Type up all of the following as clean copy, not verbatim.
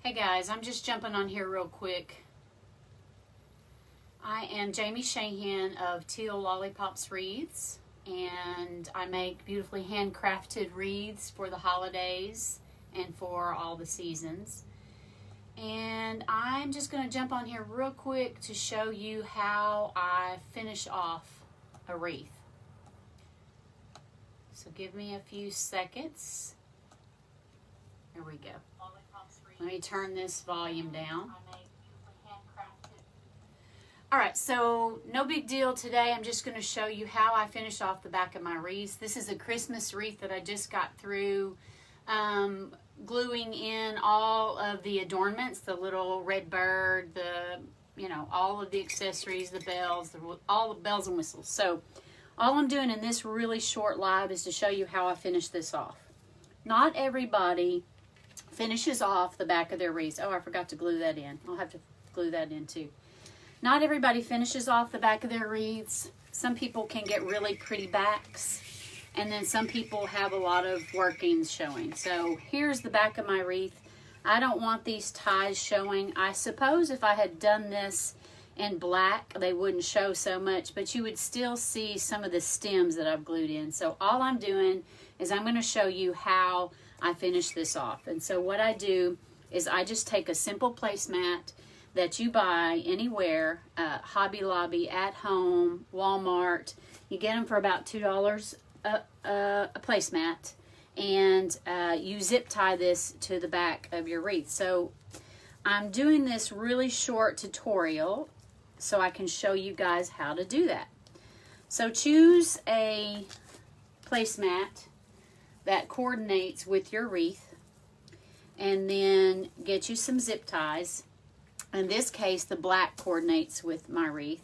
Hey guys, I'm just jumping on here real quick. I am Jamie Shahan of Teal Lollipops Wreaths, and I make beautifully handcrafted wreaths for the holidays and for all the seasons. And I'm just going to jump on here real quick to show you how I finish off a wreath. So give me a few seconds. There we go. Let me turn this volume down. Alright, so no big deal today. I'm just going to show you how I finish off the back of my wreaths. This is a Christmas wreath that I just got through gluing in all of the adornments, the little red bird, all of the accessories, the bells, all the bells and whistles. So all I'm doing in this really short live is to show you how I finish this off. Not everybody finishes off the back of their wreaths. Oh, I forgot to glue that in. I'll have to glue that in too. Not everybody finishes off the back of their wreaths. Some people can get really pretty backs, and then some people have a lot of workings showing. So here's the back of my wreath. I don't want these ties showing. I suppose if I had done this in black, they wouldn't show so much, but you would still see some of the stems that I've glued in. So all I'm doing is I'm going to show you how I finish this off. And so what I do is I just take a simple placemat that you buy anywhere, Hobby Lobby, at home, Walmart. You get them for about $2 a placemat, and you zip tie this to the back of your wreath. So I'm doing this really short tutorial so I can show you guys how to do that. So choose a placemat that coordinates with your wreath, and then get you some zip ties. In this case, the black coordinates with my wreath.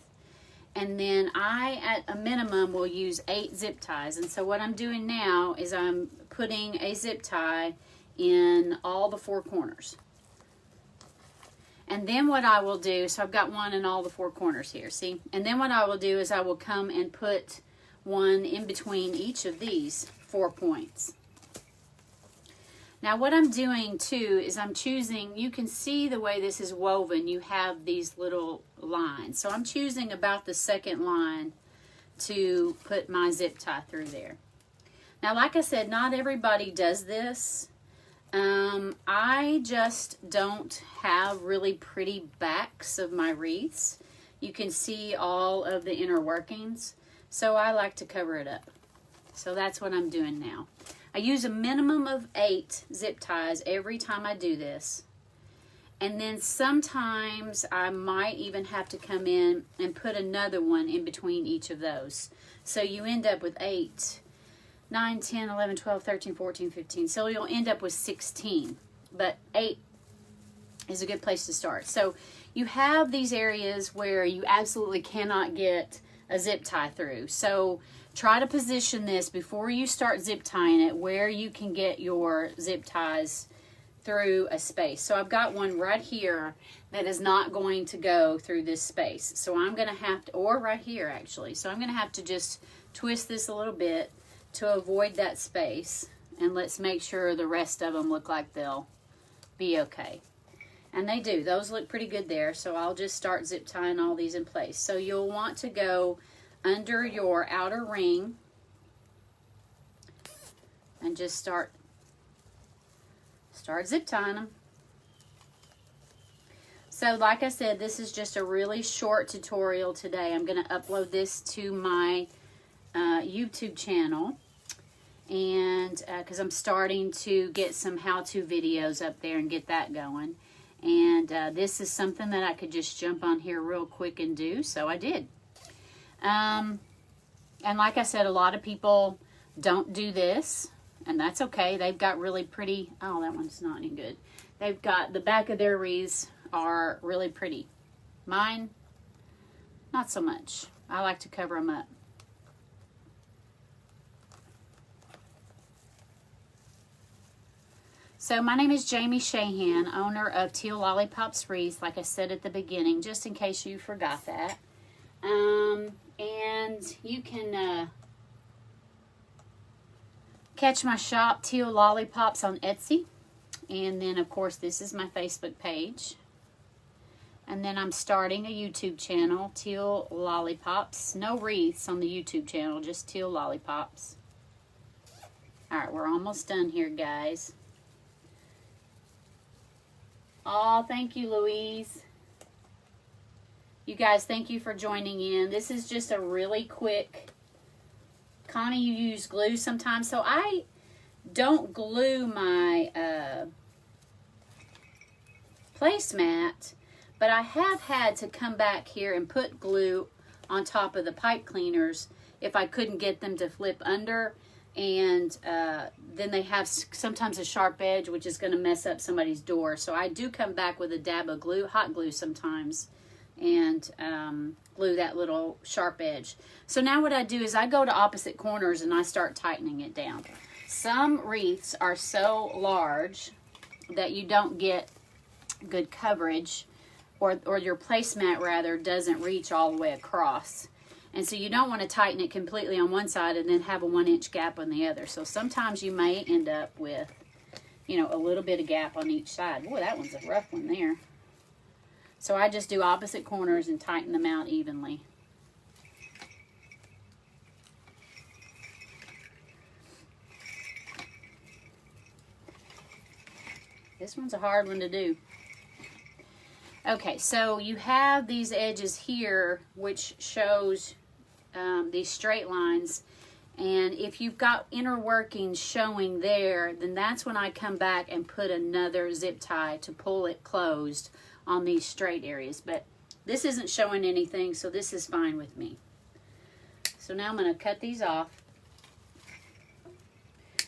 And then I, at a minimum, will use 8 zip ties. And so what I'm doing now is I'm putting a zip tie in all the 4 corners. And then what I will do, so I've got one in all the 4 corners here, see? And then what I will do is I will come and put one in between each of these 4 points. Now what I'm doing too is I'm choosing, you can see the way this is woven, you have these little lines. So I'm choosing about the second line to put my zip tie through there. Now like I said, not everybody does this. I just don't have really pretty backs of my wreaths. You can see all of the inner workings, so I like to cover it up. So that's what I'm doing now. I use a minimum of 8 zip ties every time I do this. And then sometimes I might even have to come in and put another one in between each of those. So you end up with 8, 9, 10, 11, 12, 13, 14, 15. So you'll end up with 16. But 8 is a good place to start. So you have these areas where you absolutely cannot get a zip tie through. So try to position this before you start zip tying it where you can get your zip ties through a space. So I've got one right here that is not going to go through this space. So I'm going to have to, or right here actually. So I'm going to have to just twist this a little bit to avoid that space. And let's make sure the rest of them look like they'll be okay. And they do. Those look pretty good there. So I'll just start zip tying all these in place. So you'll want to go under your outer ring and just start zip tying them. So like I said, this is just a really short tutorial today. I'm going to upload this to my YouTube channel, and because I'm starting to get some how-to videos up there and get that going. And this is something that I could just jump on here real quick and do, so I did. And like I said, a lot of people don't do this, and that's okay. They've got really pretty, oh, that one's not any good. They've got, the back of their wreaths are really pretty. Mine, not so much. I like to cover them up. So my name is Jamie Shahan, owner of Teal Lollipops Wreaths, like I said at the beginning, just in case you forgot that. And you can catch my shop, Teal Lollipops, on Etsy. And then, of course, this is my Facebook page. And then I'm starting a YouTube channel, Teal Lollipops. No wreaths on the YouTube channel, just Teal Lollipops. Alright, we're almost done here, guys. Oh, thank you, Louise. You guys, thank you for joining in. This is just a really quick... Connie, you use glue sometimes, so I don't glue my placemat, but I have had to come back here and put glue on top of the pipe cleaners if I couldn't get them to flip under, and then they have sometimes a sharp edge, which is going to mess up somebody's door. So I do come back with a dab of glue, hot glue sometimes, and glue that little sharp edge. So now what I do is I go to opposite corners and I start tightening it down. Some wreaths are so large that you don't get good coverage, or your placemat rather doesn't reach all the way across. And so you don't want to tighten it completely on one side and then have a 1-inch gap on the other. So sometimes you may end up with, you know, a little bit of gap on each side. Boy, that one's a rough one there. So I just do opposite corners and tighten them out evenly. This one's a hard one to do. Okay, so you have these edges here, which shows these straight lines. And if you've got inner workings showing there, then that's when I come back and put another zip tie to pull it closed on these straight areas. But this isn't showing anything, so this is fine with me. So now I'm going to cut these off.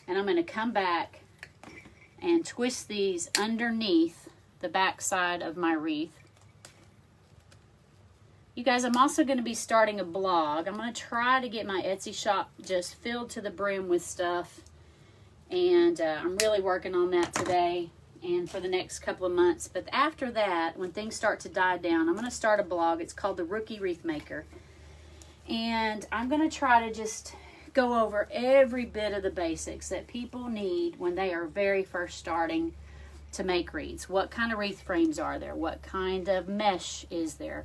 And I'm going to come back and twist these underneath the back side of my wreath. You guys, I'm also going to be starting a blog. I'm going to try to get my Etsy shop just filled to the brim with stuff. And I'm really working on that today and for the next couple of months. But after that, when things start to die down, I'm going to start a blog. It's called The Rookie Wreath Maker. And I'm going to try to just go over every bit of the basics that people need when they are very first starting to make wreaths. What kind of wreath frames are there? What kind of mesh is there?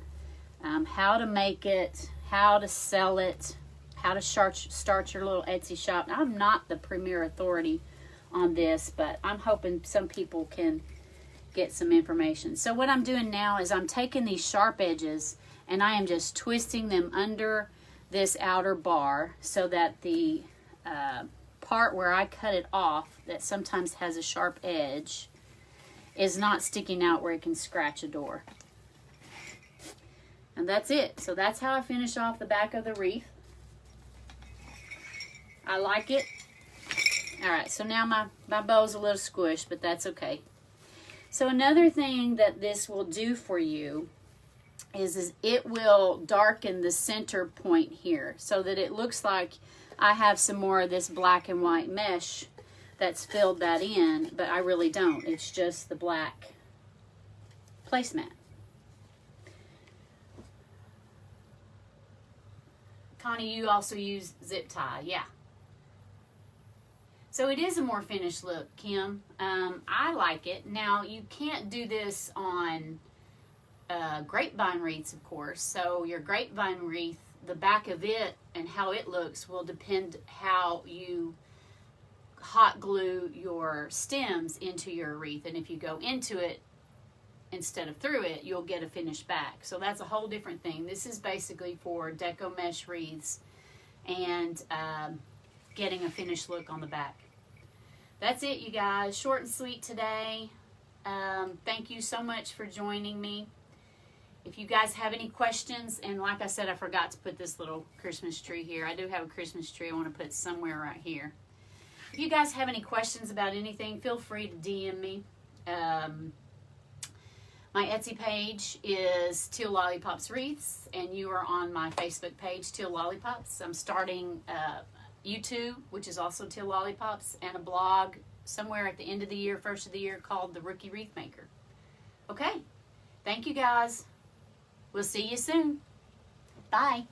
How to make it, how to sell it, how to start your little Etsy shop. Now, I'm not the premier authority on this, but I'm hoping some people can get some information. So what I'm doing now is I'm taking these sharp edges and I am just twisting them under this outer bar so that the part where I cut it off that sometimes has a sharp edge is not sticking out where it can scratch a door. And that's it. So that's how I finish off the back of the wreath. I like it. Alright, so now my bow's a little squished, but that's okay. So another thing that this will do for you is it will darken the center point here so that it looks like I have some more of this black and white mesh that's filled that in, but I really don't. It's just the black placemat. Connie, you also use zip tie, yeah. So it is a more finished look, Kim. I like it. Now, you can't do this on grapevine wreaths, of course. So your grapevine wreath, the back of it and how it looks will depend how you hot glue your stems into your wreath. And if you go into it instead of through it, you'll get a finished back. So that's a whole different thing. This is basically for deco mesh wreaths and getting a finished look on the back. That's it, you guys. Short and sweet today. Thank you so much for joining me. If you guys have any questions, and like I said, I forgot to put this little Christmas tree here. I do have a Christmas tree I want to put somewhere right here. If you guys have any questions about anything, feel free to DM me. My Etsy page is Teal Lollipops Wreaths, and you are on my Facebook page, Teal Lollipops. I'm starting YouTube, which is also Teal Lollipops, and a blog somewhere at the end of the year, first of the year, called The Rookie Wreath Maker. Okay, thank you guys. We'll see you soon. Bye.